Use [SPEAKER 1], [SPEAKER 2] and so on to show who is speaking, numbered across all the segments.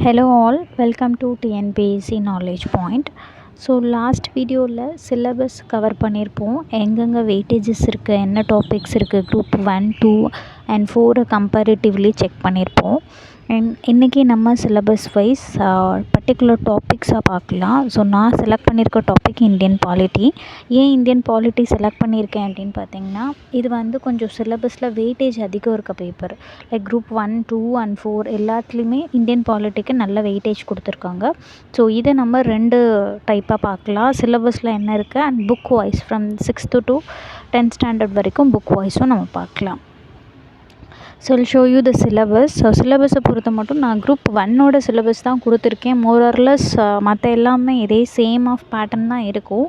[SPEAKER 1] Hello all, welcome to TNPSC Knowledge Point. So last வீடியோவில் syllabus cover பண்ணியிருப்போம். எங்கெங்கே weightages இருக்குது, என்ன டாபிக்ஸ் இருக்குது, குரூப் 1, 2 அண்ட் 4 கம்பேரிட்டிவ்லி செக் பண்ணியிருப்போம். அண்ட் இன்றைக்கி நம்ம சிலபஸ் வைஸ் பர்டிகுலர் டாபிக்ஸாக பார்க்கலாம். ஸோ நான் செலக்ட் பண்ணியிருக்க டாபிக் இந்தியன் பாலிட்டி. ஏன் இந்தியன் பாலிட்டி செலக்ட் பண்ணியிருக்கேன் அப்படின்னு பார்த்தீங்கன்னா, இது வந்து கொஞ்சம் சிலபஸில் வெயிட்டேஜ் அதிகம் இருக்க பேப்பர். லைக் குரூப் 1, 2 அண்ட் 4 எல்லாத்துலேயுமே இந்தியன் பாலிட்டிக்கு நல்ல வெயிட்டேஜ் கொடுத்துருக்காங்க. ஸோ இதை நம்ம 2 டைப்பாக பார்க்கலாம். சிலபஸில் என்ன இருக்குது and book wise from 6th to 10th standard வரைக்கும் புக் வைஸும் நம்ம பார்க்கலாம். So I'll show you the syllabus. So சிலபஸை பொறுத்த மட்டும் நான் குரூப் 1ஓட சிலபஸ் தான் கொடுத்துருக்கேன். மோரர்லெஸ் மற்ற எல்லாமே இதே சேம் ஆஃப் பேட்டர்ன் தான் இருக்கும்.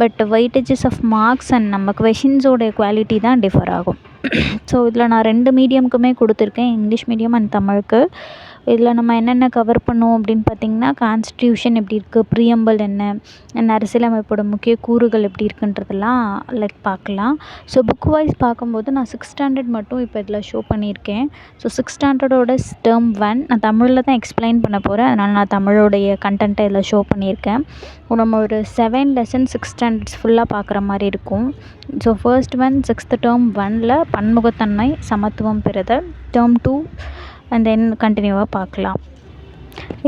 [SPEAKER 1] But weightages of marks and நம்ம கொஷின்ஸோட குவாலிட்டி தான் டிஃபர் ஆகும். ஸோ இதில் நான் 2 மீடியமுக்குமே கொடுத்துருக்கேன், இங்கிலீஷ் மீடியம் அண்ட் தமிழுக்கு. இதில் நம்ம என்னென்ன கவர் பண்ணுவோம் அப்படின்னு பார்த்திங்கன்னா, கான்ஸ்டியூஷன் எப்படி இருக்குது, ப்ரீஎம்பிள் என்ன, அரசியலமைப்போட முக்கிய கூறுகள் எப்படி இருக்குன்றதெல்லாம் பார்க்கலாம். ஸோ புக் வைஸ் பார்க்கும்போது நான் 6th ஸ்டாண்டர்ட் மட்டும் இப்போ இதில் ஷோ பண்ணியிருக்கேன். ஸோ 6th ஸ்டாண்டர்டோட டேர்ம் 1 நான் தமிழில் தான் எக்ஸ்பிளைன் பண்ண போகிறேன். அதனால் நான் தமிழோடைய கண்டென்ட்டை இதில் ஷோ பண்ணியிருக்கேன். நம்ம ஒரு 7 லெசன் 6th ஸ்டாண்டர்ட்ஸ் ஃபுல்லாக பார்க்குற மாதிரி இருக்கும். ஸோ ஃபர்ஸ்ட் 6th டேர்ம் 1ல் பன்முகத்தன்மை, சமத்துவம் பெறுதல், டேர்ம் 2 அண்ட் தென் கண்டினியூவாக பார்க்கலாம்.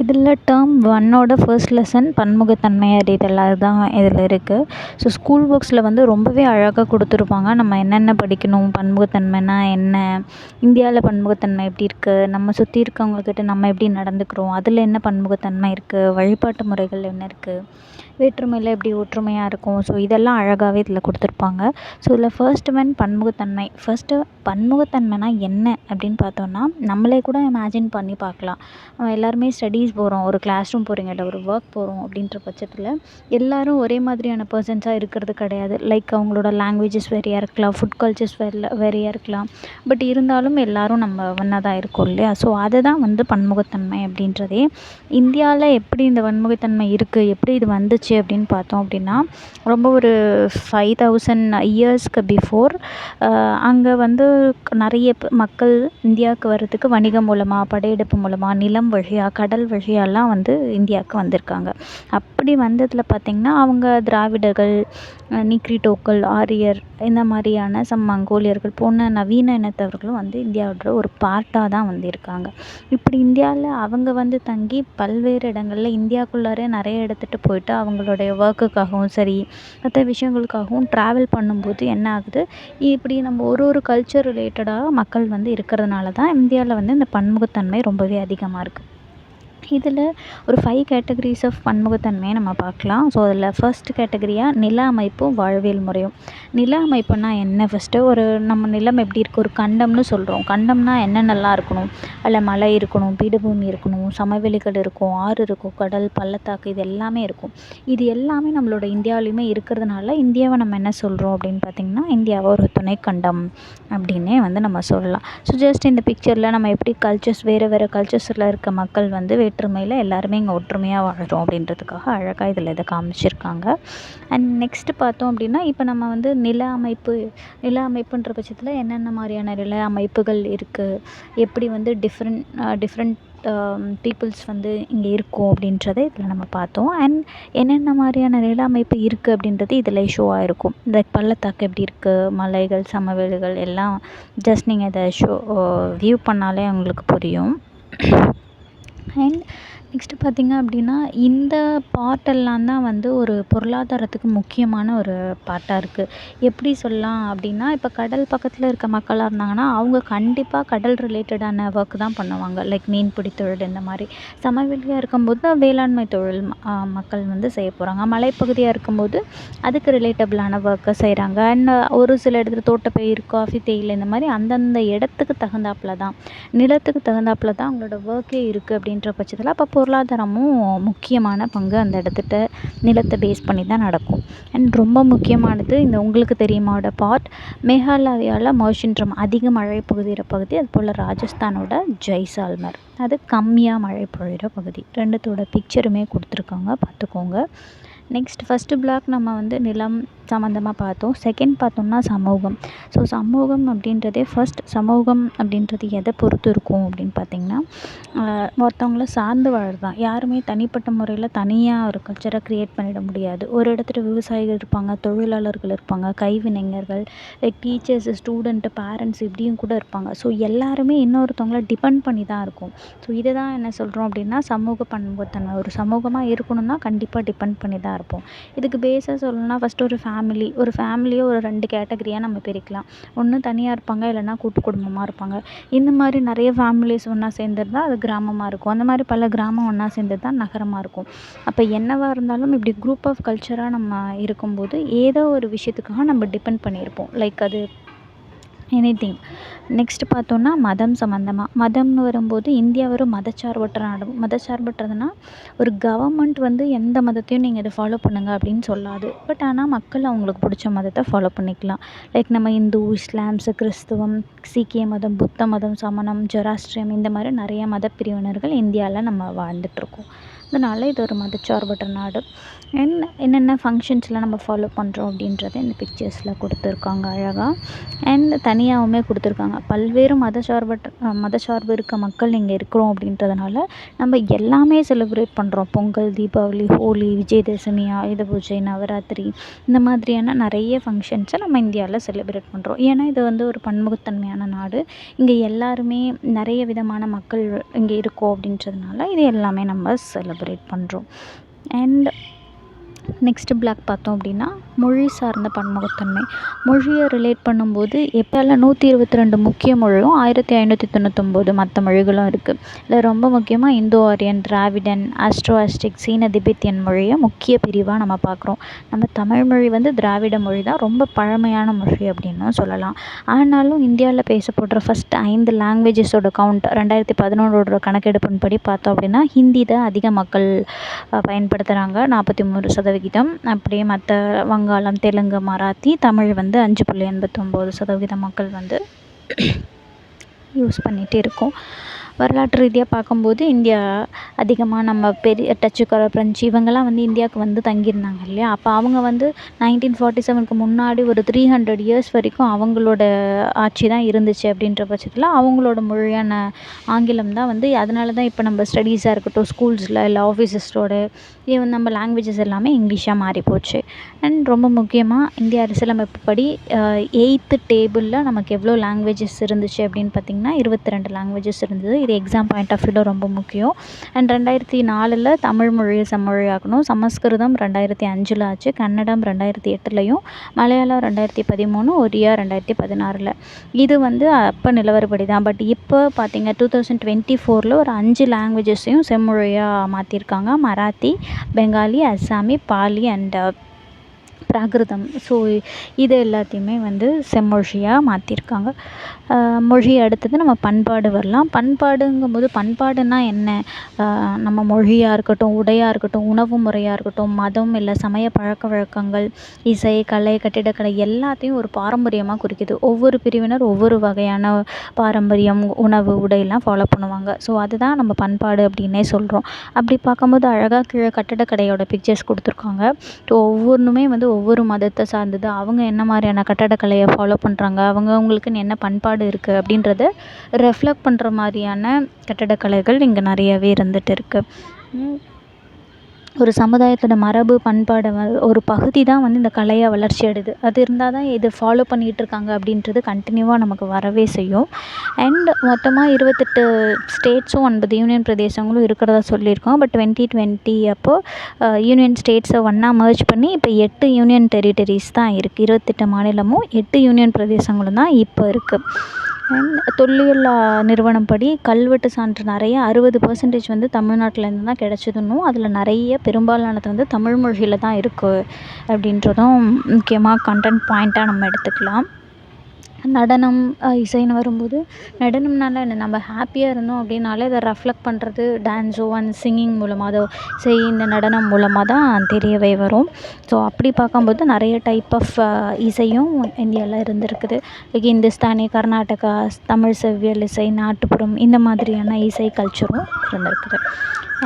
[SPEAKER 1] இதில் டேர்ம் 1ஓட ஃபர்ஸ்ட் லெசன் பன்முகத்தன்மை அறிதல் அதுதான் இதில் இருக்குது. ஸோ ஸ்கூல் புக்ஸில் வந்து ரொம்பவே அழகாக கொடுத்துருப்பாங்க. நம்ம என்னென்ன படிக்கணும், பன்முகத்தன்மைனா என்ன, இந்தியாவில் பன்முகத்தன்மை எப்படி இருக்குது, நம்ம சுற்றி இருக்கவங்கக்கிட்ட நம்ம எப்படி நடந்துக்கிறோம், அதில் என்ன பன்முகத்தன்மை இருக்குது, வழிபாட்டு முறைகள் என்ன இருக்குது, வேற்றுமையில் எப்படி ஒற்றுமையாக இருக்கும். ஸோ இதெல்லாம் அழகாகவே இதில் கொடுத்துருப்பாங்க. ஸோ இதில் ஃபர்ஸ்ட் பன்முகத்தன்மை. ஃபஸ்ட்டு பன்முகத்தன்மைனா என்ன அப்படின்னு பார்த்தோன்னா, நம்மளே கூட இமேஜின் பண்ணி பார்க்கலாம். எல்லாருமே ஸ்டடீஸ் போகிறோம், ஒரு கிளாஸ் ரூம் போகிறீங்க, இல்லை ஒரு ஒர்க் போகிறோம் அப்படின்ற பட்சத்தில் எல்லோரும் ஒரே மாதிரியான பர்சன்ஸாக இருக்கிறது கிடையாது. லைக் அவங்களோட லாங்குவேஜஸ் வேறையாக இருக்கலாம், ஃபுட் கல்ச்சர்ஸ் வேறையாக இருக்கலாம். பட் இருந்தாலும் எல்லோரும் நம்ம ஒன்றா தான் இருக்கோம் இல்லையா. ஸோ அதை தான் வந்து பன்முகத்தன்மை அப்படின்றதே. இந்தியாவில் எப்படி இந்த பன்முகத்தன்மை இருக்குது, எப்படி இது வந்துச்சு அப்படின்னு பார்த்தோம் அப்படின்னா, ரொம்ப ஒரு 5000 இயர்ஸ்க்கு பிஃபோர் அங்கே வந்து நிறைய மக்கள் இந்தியாவுக்கு வர்றதுக்கு வணிகம் மூலமாக, படையெடுப்பு மூலமாக, நிலம் வழியாக, கடல் வழியாலாம் வந்து இந்தியாவுக்கு வந்திருக்காங்க. அப்படி வந்ததில் பார்த்திங்கன்னா, அவங்க திராவிடர்கள், நீக்ரிட்டோக்கள், ஆரியர், இந்த மாதிரியான மங்கோலியர்கள் போன்ற நவீன இனத்தவர்களும் வந்து இந்தியாவோட ஒரு பார்ட்டாக தான் வந்திருக்காங்க. இப்படி இந்தியாவில் அவங்க வந்து தங்கி பல்வேறு இடங்களில் இந்தியாவுக்குள்ளாரே நிறைய இடத்துட்டு போயிட்டு அவங்களுடைய ஒர்க்குக்காகவும் சரி மற்ற விஷயங்களுக்காகவும் ட்ராவல் பண்ணும்போது என்ன ஆகுது, இப்படி நம்ம ஒரு கல்ச்சர் ரிலேட்டடாக மக்கள் வந்து இருக்கிறதுனால தான் இந்தியாவில் வந்து இந்த பன்முகத்தன்மை ரொம்பவே அதிகமாக இருக்குது. இதில் ஒரு 5 கேட்டகரிஸ் ஆஃப் பன்முகத்தன்மையை நம்ம பார்க்கலாம். ஸோ அதில் ஃபர்ஸ்ட் கேட்டகரியாக நில அமைப்பும் வாழ்வியல் முறையும். நில அமைப்புனா என்ன, ஃபஸ்ட்டு ஒரு நம்ம நிலம் எப்படி இருக்குது, ஒரு கண்டம்னு சொல்கிறோம். கண்டம்னா என்னென்னலாம் இருக்கணும், அதில் மலை இருக்கணும், பீடபூமி இருக்கணும், சமவெளிகள் இருக்கும், ஆறு இருக்கும், கடல், பள்ளத்தாக்கு, இது எல்லாமே இருக்கும். இது எல்லாமே நம்மளோட இந்தியாவிலையுமே இருக்கிறதுனால இந்தியாவை நம்ம என்ன சொல்கிறோம் அப்படின்னு பார்த்திங்கன்னா, இந்தியாவை ஒரு துணைக்கண்டம் அப்படின்னே வந்து நம்ம சொல்லலாம். ஸோ ஜஸ்ட் இந்த பிக்சரில் நம்ம எப்படி கல்ச்சர்ஸ் வேறு கல்ச்சர்ஸில் இருக்க மக்கள் வந்து வேற்றுமையில் எல்லாருமே இங்கே ஒற்றுமையாக வாழ்கிறோம் அப்படின்றதுக்காக அழகாக இதில் இதை காமிச்சிருக்காங்க. அண்ட் நெக்ஸ்ட்டு பார்த்தோம் அப்படின்னா, இப்போ நம்ம வந்து நில அமைப்புன்ற பட்சத்தில் என்னென்ன மாதிரியான நில அமைப்புகள் இருக்குது, எப்படி வந்து டிஃப்ரெண்ட் பீப்புள்ஸ் வந்து இங்கே இருக்கும் அப்படின்றத இதில் நம்ம பார்த்தோம். அண்ட் என்னென்ன மாதிரியான நில அமைப்பு இருக்குது அப்படின்றது இதில் ஷோ ஆகிருக்கும். இந்த பள்ளத்தாக்கு எப்படி இருக்குது, மலைகள், சமவெளிகள் எல்லாம் ஜஸ்ட் நீங்கள் இதை வியூ பண்ணாலே உங்களுக்கு புரியும். அண்ட் நெக்ஸ்ட்டு பார்த்திங்க அப்படின்னா, இந்த பார்ட்டெல்லாம் தான் வந்து ஒரு பொருளாதாரத்துக்கு முக்கியமான ஒரு பார்ட்டாக இருக்குது. எப்படி சொல்லலாம் அப்படின்னா, இப்போ கடல் பக்கத்தில் இருக்க மக்களாக இருந்தாங்கன்னா அவங்க கண்டிப்பாக கடல் ரிலேட்டடான ஒர்க் தான் பண்ணுவாங்க. லைக் மீன்பிடி தொழில் இந்த மாதிரி. சமவெளியாக இருக்கும்போது வேளாண்மை தொழில் மக்கள் வந்து செய்ய போகிறாங்க. மலைப்பகுதியாக இருக்கும்போது அதுக்கு ரிலேட்டபிளான ஒர்க்கை செய்கிறாங்க. அண்ட் ஒரு சில இடத்துல தோட்டப்பயிர், காஃபி, தேயிலை இந்த மாதிரி அந்தந்த இடத்துக்கு தகுந்தாப்பில் தான், நிலத்துக்கு தகுந்தாப்பில் தான் அவங்களோட ஒர்க்கே இருக்குது அப்படின்ற பட்சத்தில் அப்போ பொருளாதாரமும் முக்கியமான பங்கு அந்த இடத்துட்ட நிலத்தை பேஸ் பண்ணி தான் நடக்கும். அண்ட் ரொம்ப முக்கியமானது இந்த உங்களுக்கு தெரியுமாவோட பார்ட், மேகாலயாவில் மோஷின்ட்ரம் அதிக மழை பொழிகிற பகுதி, அதுபோல் ராஜஸ்தானோட ஜெய்சால்மர் அது கம்மியாக மழை பொழிகிற பகுதி. ரெண்டுத்தோட பிக்சருமே கொடுத்துருக்காங்க, பார்த்துக்கோங்க. நெக்ஸ்ட் ஃபஸ்ட்டு பிளாக் நம்ம வந்து நிலம், சம்மந்தமாக பார்த்தோம். செகண்ட் பார்த்தோம்னா சமூகம். ஸோ சமூகம் அப்படின்றதே ஃபர்ஸ்ட் சமூகம் அப்படின்றது எதை பொறுத்து இருக்கும் அப்படின்னு பார்த்திங்கன்னா, ஒருத்தவங்கள சார்ந்து வாழ்தான். யாருமே தனிப்பட்ட முறையில் தனியாக ஒரு கல்ச்சரை க்ரியேட் பண்ணிட முடியாது. ஒரு இடத்துல விவசாயிகள் இருப்பாங்க, தொழிலாளர்கள் இருப்பாங்க, கைவினைஞர்கள், லைக் டீச்சர்ஸு, ஸ்டூடெண்ட்டு, பேரண்ட்ஸ் இப்படியும் கூட இருப்பாங்க. ஸோ எல்லாருமே இன்னொருத்தவங்கள டிபெண்ட் பண்ணி தான் இருக்கும். ஸோ இதை தான் என்ன சொல்கிறோம் அப்படின்னா சமூக பன்முகத்தன்மை. ஒரு சமூகமாக இருக்கணும்னா கண்டிப்பாக டிபெண்ட் பண்ணி தான் இருப்போம். இதுக்கு பேஸாக சொல்லணும்னா ஃபஸ்ட்டு ஒரு ஃபேமிலியை ஒரு 2 கேட்டகரியாக நம்ம பிரிக்கலாம். ஒன்று தனியாக இருப்பாங்க, இல்லைனா கூட்டு குடும்பமாக இருப்பாங்க. இந்த மாதிரி நிறைய ஃபேமிலிஸ் ஒன்றா சேர்ந்துருந்தா அது கிராமமாக இருக்கும். அந்த மாதிரி பல கிராமம் ஒன்றா சேர்ந்தது தான் நகரமாக இருக்கும். அப்போ என்னவாக இருந்தாலும் இப்படி குரூப் ஆஃப் கல்ச்சராக நம்ம இருக்கும்போது ஏதோ ஒரு விஷயத்துக்காக நம்ம டிபெண்ட் பண்ணியிருப்போம். லைக் அது எனிதிங். நெக்ஸ்ட் பார்த்தோன்னா மதம் சம்மந்தமாக. மதம்னு வரும்போது இந்தியா ஒரு மதச்சார்பற்ற நாடு. மதச்சார்பற்றதுன்னா ஒரு கவர்மெண்ட் வந்து எந்த மதத்தையும் நீங்கள் இதை ஃபாலோ பண்ணுங்க அப்படின்னு சொல்லாது. பட் ஆனால் மக்கள் அவங்களுக்கு பிடிச்ச மதத்தை ஃபாலோ பண்ணிக்கலாம். லைக் நம்ம இந்து, இஸ்லாம்ஸு, கிறிஸ்துவம், சீக்கிய மதம், புத்த மதம், சமணம், ஜொராஸ்ட்ரியம் இந்த மாதிரி நிறைய மத பிரிவினர்கள் இந்தியாவில் நம்ம வாழ்ந்துட்டுருக்கோம். அதனால் இது ஒரு மதச்சார்பற்ற நாடு. என்னென்ன ஃபங்க்ஷன்ஸ்லாம் நம்ம ஃபாலோ பண்ணுறோம் அப்படின்றத இந்த பிக்சர்ஸில் கொடுத்துருக்காங்க அழகாக. அண்ட் தனியாகவுமே கொடுத்துருக்காங்க. பல்வேறு மதச்சார்பு இருக்க மக்கள் இங்கே இருக்கிறோம் அப்படின்றதுனால நம்ம எல்லாமே செலிப்ரேட் பண்ணுறோம். பொங்கல், தீபாவளி, ஹோலி, விஜயதசமி, ஆயுத பூஜை, நவராத்திரி இந்த மாதிரியான நிறைய ஃபங்க்ஷன்ஸை நம்ம இந்தியாவில் செலிப்ரேட் பண்ணுறோம். ஏன்னா இது வந்து ஒரு பன்முகத்தன்மையான நாடு. இங்கே எல்லாருமே நிறைய விதமான மக்கள் இங்கே இருக்கோம் அப்படின்றதுனால இது எல்லாமே நம்ம செலிப்ரேட் பண்ணுறோம். அண்ட் நெக்ஸ்ட்டு பிளாக் பார்த்தோம் அப்படின்னா மொழி சார்ந்த பன்முகத்தன்மை. மொழியை ரிலேட் பண்ணும்போது எப்போல்லாம் 122 முக்கிய மொழியும் 1599 மற்ற மொழிகளும் இருக்குது. இதில் ரொம்ப முக்கியமாக இந்தோ ஆரியன், திராவிடன், ஆஸ்ட்ரோஆஸ்டிக், சீன திபெத்தியன் மொழியை முக்கிய பிரிவாக நம்ம பார்க்குறோம். நம்ம தமிழ் மொழி வந்து திராவிட மொழி தான், ரொம்ப பழமையான மொழி அப்படின்னும் சொல்லலாம். ஆனாலும் இந்தியாவில் பேசப்படுற ஃபஸ்ட் 5 லாங்குவேஜஸோட கவுண்ட் 2011 கணக்கெடுப்பின்படி பார்த்தோம் அப்படின்னா ஹிந்தி தான் அதிக மக்கள் பயன்படுத்துகிறாங்க, 43%. அப்படியே மற்ற வங்காளம், தெலுங்கு, மராத்தி, தமிழ் வந்து 5.89% மக்கள் வந்து யூஸ் பண்ணிகிட்டே இருக்கோம். வரலாற்று ரீதியாக பார்க்கும்போது இந்தியா அதிகமாக நம்ம பெரிய டச்சுக்கார பிரெஞ்சு இவங்கெல்லாம் வந்து இந்தியாவுக்கு வந்து தங்கியிருந்தாங்க இல்லையா. அப்போ அவங்க வந்து 1947க்கு முன்னாடி ஒரு 300 இயர்ஸ் வரைக்கும் அவங்களோட ஆட்சி தான் இருந்துச்சு. அப்படின்ற பட்சத்தில் அவங்களோட மொழியான ஆங்கிலம் தான் வந்து அதனால தான் இப்போ நம்ம ஸ்டடீஸாக இருக்கட்டும், ஸ்கூல்ஸில் இல்லை ஆஃபீஸஸோட ஈவன் நம்ம லாங்குவேஜஸ் எல்லாமே இங்கிலீஷாக மாறி போச்சு. அண்ட் ரொம்ப முக்கியமாக இந்திய அரசியலமைப்பு படி 8th டேபிளில் நமக்கு எவ்வளோ லாங்குவேஜஸ் இருந்துச்சு அப்படின்னு பார்த்திங்கன்னா 22 லாங்குவேஜஸ் இருந்தது. இது எக்ஸாம் பாயிண்ட் ஆஃப் வியூவில் ரொம்ப முக்கியம். அண்ட் 2004 தமிழ் மொழியை செம்மொழியாக்கணும். சமஸ்கிருதம் 2005 ஆச்சு. கன்னடம் 2008 மலையாளம் 2013, ஒரியா 2016. இது வந்து அப்போ நிலவரப்படி தான். பட் இப்போ பார்த்திங்க 2024 ஒரு 5 லாங்குவேஜஸையும் செம்மொழியாக மாற்றிருக்காங்க. மராத்தி, பெங்காலி, அஸ்ஸாமி, பாலி அண்ட் பிராகிருதம். ஸோ இது எல்லாத்தையுமே வந்து செம்மொழியாக மாற்றிருக்காங்க. மொழி அடுத்தது நம்ம பண்பாடு வரலாம். பண்பாடுங்கும்போது பண்பாடுன்னா என்ன? நம்ம மொழியாக இருக்கட்டும், உடையாக இருக்கட்டும், உணவு முறையாக இருக்கட்டும், மதம் இல்லை சமய பழக்க வழக்கங்கள், இசை, கலை, கட்டிடக்கலை எல்லாத்தையும் ஒரு பாரம்பரியமாக குறிக்குது. ஒவ்வொரு பிரிவினர் ஒவ்வொரு வகையான பாரம்பரியம், உணவு, உடையெல்லாம் ஃபாலோ பண்ணுவாங்க. ஸோ அதுதான் நம்ம பண்பாடு அப்படின்னே சொல்கிறோம். அப்படி பார்க்கும்போது அழகாக கீழே கட்டடக்கலையோட பிக்சர்ஸ் கொடுத்துருக்காங்க. ஸோ ஒவ்வொன்றுமே வந்து ஒவ்வொரு மதத்தை சார்ந்தது. அவங்க என்ன மாதிரியான கட்டடக்கலையை ஃபாலோ பண்ணுறாங்க, அவங்களுக்குன்னு என்ன பண்பாடு இருக்குது அப்படின்றத ரெஃப்ளெக்ட் பண்ணுற மாதிரியான கட்டடக்கலைகள் இங்கே நிறையவே இருந்துகிட்டு இருக்குது. ஒரு சமுதாயத்தோட மரபு, பண்பாடை ஒரு பகுதி தான் வந்து இந்த கலையாக வளர்ச்சி அடையுது. அது இருந்தால் தான் இது ஃபாலோ பண்ணிகிட்ருக்காங்க அப்படின்றது கண்டினியூவாக நமக்கு வரவே செய்யும். அண்ட் மொத்தமாக 28 ஸ்டேட்ஸும் 9 யூனியன் பிரதேசங்களும் இருக்கிறதா சொல்லியிருக்கோம். பட் 2020 அப்போது யூனியன் ஸ்டேட்ஸை ஒன்றா மர்ஜ் பண்ணி இப்போ 8 யூனியன் டெரிட்டரிஸ் தான் இருக்குது. 28 மாநிலமும் 8 யூனியன் பிரதேசங்களும் தான் இப்போ இருக்குது. அண்ட் தொல்லியல் நிறுவனம் படி கல்வெட்டு சான்று நிறைய 60% வந்து தமிழ்நாட்டிலேருந்து தான் கிடச்சிதுன்னும், அதில் நிறைய பெரும்பாலானது வந்து தமிழ் மொழியில் தான் இருக்குது அப்படின்றதும் முக்கியமாக கண்டென்ட் பாயிண்ட்டாக நம்ம எடுத்துக்கலாம். நடனம், இசைன்னு வரும்போது நடனம்னால என்ன, நம்ம ஹாப்பியாக இருந்தோம் அப்படின்னாலே அதை ரெஃப்ளெக்ட் பண்ணுறது டான்ஸோ அண்ட் சிங்கிங் மூலமாக, அதை இந்த நடனம் மூலமாக தான் தெரியவே வரும். ஸோ அப்படி பார்க்கும்போது நிறைய டைப் ஆஃப் இசையும் இந்தியாவில் இருந்திருக்குது. இந்துஸ்தானி, கர்நாடகா, தமிழ் செவ்வியல் இசை, நாட்டுப்புறம் இந்த மாதிரியான இசை கல்ச்சரும் இருந்திருக்குது.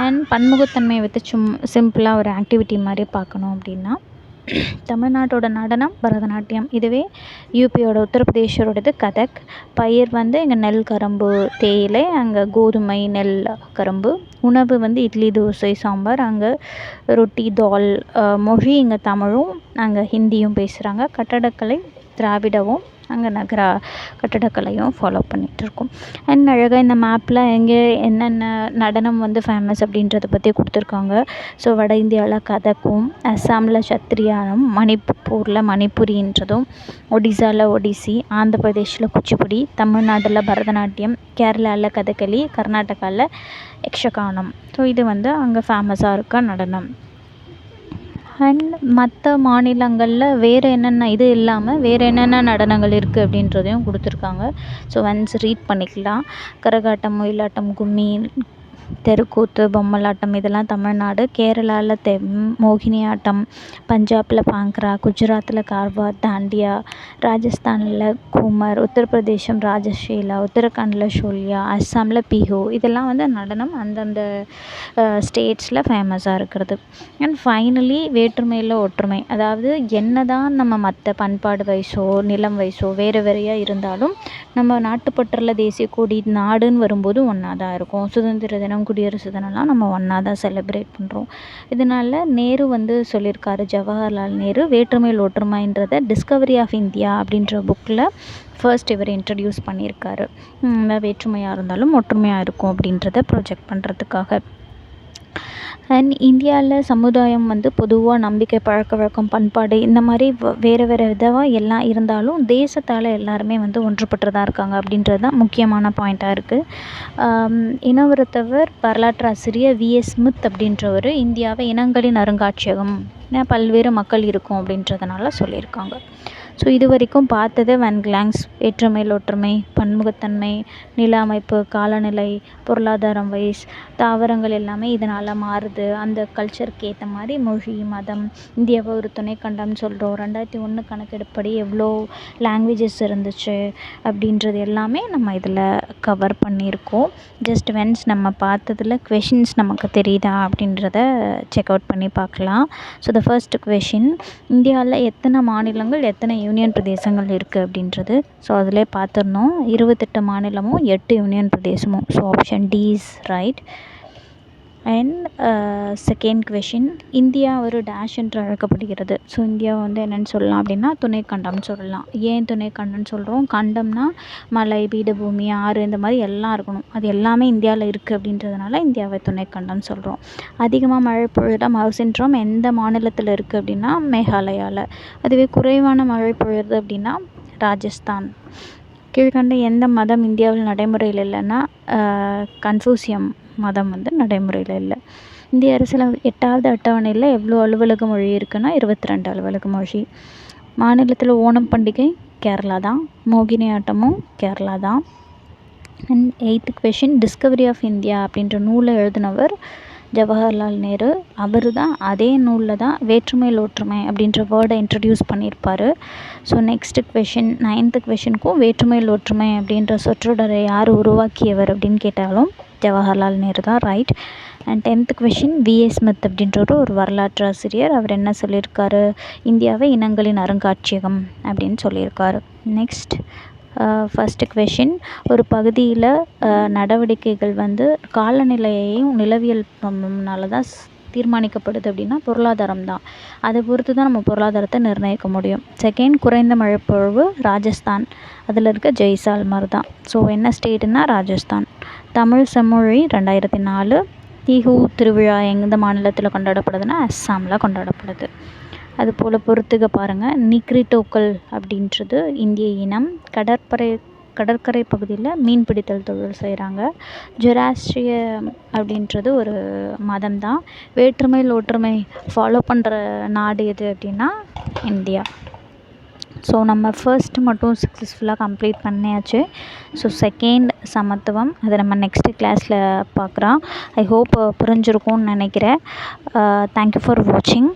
[SPEAKER 1] அண்ட் பன்முகத்தன்மையை வச்சு சிம்பிளாக ஒரு ஆக்டிவிட்டி மாதிரி பார்க்கணும் அப்படின்னா தமிழ்நாட்டோட நடனம் பரதநாட்டியம். இதுவே யூபியோட உத்தரப்பிரதேஷோடது கதக். பயிர் வந்து இங்கே நெல், கரும்பு, தேயிலை. அங்கே கோதுமை, நெல், கரும்பு. உணவு வந்து இட்லி, தோசை, சாம்பார். அங்கே ரொட்டி, தால். மொழி இங்கே தமிழும் அங்கே ஹிந்தியும் பேசுகிறாங்க. கட்டடக்கலை திராவிடவும் அங்கே நகர கட்டடக்கலையும் ஃபாலோ பண்ணிகிட்ருக்கோம். அண்ட் அழகாக இந்த மேப்பில் எங்கே என்னென்ன நடனம் வந்து ஃபேமஸ் அப்படின்றத பற்றி கொடுத்துருக்காங்க. ஸோ வட இந்தியாவில் கதக்கும், அஸ்ஸாமில் சத்ரியானும், மணிப்பூரில் மணிப்புரின்றதும், ஒடிசாவில் ஒடிசி, ஆந்திர பிரதேஷில் குச்சிப்புடி, தமிழ்நாட்டில் பரதநாட்டியம், கேரளாவில் கதகளி, கர்நாடகாவில் யக்ஷகானம். ஸோ இது வந்து அங்கே ஃபேமஸாக இருக்க நடனம். அண்ட் மற்ற மாநிலங்களில் வேறு என்னென்ன இது இல்லாமல் வேறு என்னென்ன நடனங்கள் இருக்குது அப்படின்றதையும் கொடுத்துருக்காங்க. ஸோ ஒன்ஸ் ரீட் பண்ணிக்கலாம். கரகாட்டம், ஒயிலாட்டம், கும்மி, தெருக்கூத்து, பொம்மலாட்டம் இதெல்லாம் தமிழ்நாடு. கேரளாவில் மோகினி ஆட்டம், பஞ்சாபில் பாங்க்ரா, குஜராத்தில் கார்வா, தாண்டியா, ராஜஸ்தானில் கூமர், உத்தரப்பிரதேசம் ராஜஷீலா, உத்தரகாண்டில் ஷோலியா, அஸ்ஸாமில் பிஹு. இதெல்லாம் வந்து நடனம் அந்தந்த ஸ்டேட்ஸில் ஃபேமஸாக இருக்கிறது. அண்ட் ஃபைனலி வேற்றுமையில் ஒற்றுமை. அதாவது என்ன தான் நம்ம மற்ற பண்பாடு வயசோ நிலம் வயசோ வேறு வேறையாக இருந்தாலும் நம்ம நாட்டுப்பற்றில் தேசிய கொடி நாடுன்னு வரும்போது ஒன்றா தான் இருக்கும். சுதந்திர தினம், குடியரசு தினம்லாம் நம்ம ஒன்றா தான் செலிப்ரேட் பண்ணுறோம். இதனால் நேரு வந்து சொல்லியிருக்காரு, ஜவஹர்லால் நேரு, வேற்றுமையில் ஒற்றுமைன்றதை டிஸ்கவரி ஆஃப் இந்தியா அப்படின்ற புக்கில் ஃபர்ஸ்ட் இவர் இன்ட்ரடியூஸ் பண்ணியிருக்காரு. வேற்றுமையாக இருந்தாலும் ஒற்றுமையாக இருக்கும் அப்படின்றத ப்ரொஜெக்ட் பண்ணுறதுக்காக. அண்ட் இந்தியாவில் சமுதாயம் வந்து பொதுவாக நம்பிக்கை, பழக்க வழக்கம், பண்பாடு இந்த மாதிரி வேறு வேறு விதமாக எல்லாம் இருந்தாலும் தேசத்தால் எல்லாருமே வந்து ஒன்றுபட்டு தான் இருக்காங்க அப்படின்றது தான் முக்கியமான பாயிண்ட்டாக இருக்குது. இனவருத்தவர் வரலாற்று ஆசிரியர் விஎஸ் ஸ்மித் அப்படின்றவர் இந்தியாவை இனங்களின் அருங்காட்சியகம், பல்வேறு மக்கள் இருக்கும் அப்படின்றதுனால சொல்லியிருக்காங்க. ஸோ இது வரைக்கும் பார்த்தது கிளான்ஸ் வேற்றுமையில் ஒற்றுமை, பன்முகத்தன்மை, நில அமைப்பு, காலநிலை, பொருளாதாரம் வைஸ், தாவரங்கள் எல்லாமே இதனால் மாறுது. அந்த கல்ச்சருக்கு ஏற்ற மாதிரி மொழி, மதம், இந்தியாவை ஒரு துணைக்கண்டம்னு சொல்கிறோம். 2001 கணக்கெடுப்படி எவ்வளோ லாங்குவேஜஸ் இருந்துச்சு அப்படின்றது எல்லாமே நம்ம இதில் கவர் பண்ணியிருக்கோம். ஜஸ்ட் ஒன்ஸ் நம்ம பார்த்ததில் கொஷின்ஸ் நமக்கு தெரியுதா அப்படின்றத செக் அவுட் பண்ணி பார்க்கலாம். ஸோ த ஃபர்ஸ்ட் கொஷின், இந்தியாவில் எத்தனை மாநிலங்கள் எத்தனை யூனியன் பிரதேசங்கள் இருக்குது அப்படின்றது. ஸோ அதிலே பார்த்துருந்தோம். 28 மாநிலமும் 8 யூனியன் பிரதேசமும். So option D is right. And second question, India ஒரு டேஷ் என்று அழைக்கப்படுகிறது. ஸோ இந்தியா வந்து என்னென்னு சொல்லலாம் அப்படின்னா துணைக்கண்டம்னு சொல்லலாம். ஏன் துணைக்கண்டம்னு சொல்கிறோம்? கண்டம்னா மலை, பீடபூமி, ஆறு இந்த மாதிரி எல்லாம் இருக்கணும். அது எல்லாமே இந்தியாவில் இருக்குது அப்படின்றதுனால இந்தியாவை துணைக்கண்டம்னு சொல்கிறோம். அதிகமாக மழை பொழியிற மவுசின்ட்ரோம் எந்த மாநிலத்தில் இருக்குது அப்படின்னா மேகாலயாவில். அதுவே குறைவான மழை பொழியுறது அப்படின்னா ராஜஸ்தான். கீழ்கண்ட எந்த மதம் இந்தியாவில் நடைமுறையில் இல்லைன்னா கன்ஃபூசியம் மதம் வந்து நடைமுறையில் இல்லை. இந்திய அரசில் 8வது அட்டவணையில் எவ்வளோ அலுவலக மொழி இருக்குன்னா 22 அலுவலக மொழி. மாநிலத்தில் ஓணம் பண்டிகை கேரளா தான். மோகினி ஆட்டமும் கேரளா தான். And 8th question, discovery of India அப்படின்ற நூலை எழுதினவர் ஜவஹர்லால் நேரு. அவர் தான் அதே நூலில் தான் வேற்றுமையில் ஒற்றுமை அப்படின்ற வேர்டை இன்ட்ரடியூஸ் பண்ணியிருப்பார். ஸோ நெக்ஸ்ட்டு கொஷின், 9th கொஷினுக்கும் வேற்றுமையில் ஒற்றுமை அப்படின்ற சொற்றொடரை யார் உருவாக்கியவர் அப்படின்னு கேட்டாலும் ஜவஹர்லால் நேரு தான் right. And 10th question, VS Smith அப்படின்றவர் ஒரு வரலாற்று ஆசிரியர். அவர் என்ன சொல்லியிருக்காரு? இந்தியாவை இனங்களின் அருங்காட்சியகம் அப்படின்னு சொல்லியிருக்காரு. நெக்ஸ்ட் ஃபஸ்ட்டு கொஷின், ஒரு பகுதியில் நடவடிக்கைகள் வந்து காலநிலையையும் நிலவியல்னால தான் தீர்மானிக்கப்படுது அப்படின்னா பொருளாதாரம் தான். அதை பொறுத்து தான் நம்ம பொருளாதாரத்தை நிர்ணயிக்க முடியும். செகண்ட், குறைந்த மழைப்பொழிவு ராஜஸ்தான், அதில் இருக்க ஜெய்சால்மர் தான். ஸோ என்ன ஸ்டேட்டுன்னா ராஜஸ்தான். தமிழ் செம்மொழி 2004. தீஹு திருவிழா எந்த மாநிலத்தில் கொண்டாடப்படுதுன்னா அஸ்ஸாமில் கொண்டாடப்படுது. அதுபோல் பொறுத்துக்க பாருங்கள். நிக்ரிட்டோக்கள் அப்படின்றது இந்திய இனம். கடற்கரை பகுதியில் மீன் பிடித்தல் தொழில் செய்கிறாங்க. ஜொராஸ்ட்ரிய அப்படின்றது ஒரு மதம் தான். வேற்றுமையில் ஒற்றுமை ஃபாலோ பண்ணுற நாடு எது அப்படின்னா இந்தியா. ஸோ நம்ம ஃபர்ஸ்ட் மட்டும் சக்ஸஸ்ஃபுல்லாக கம்ப்ளீட் பண்ணியாச்சு. ஸோ செகண்ட் சமத்துவம், அதை நம்ம நெக்ஸ்ட்டு கிளாஸில் பார்க்குறோம். ஐ ஹோப் புரிஞ்சிருக்கும்னு நினைக்கிறேன். தேங்க்யூ ஃபார் வாட்சிங்.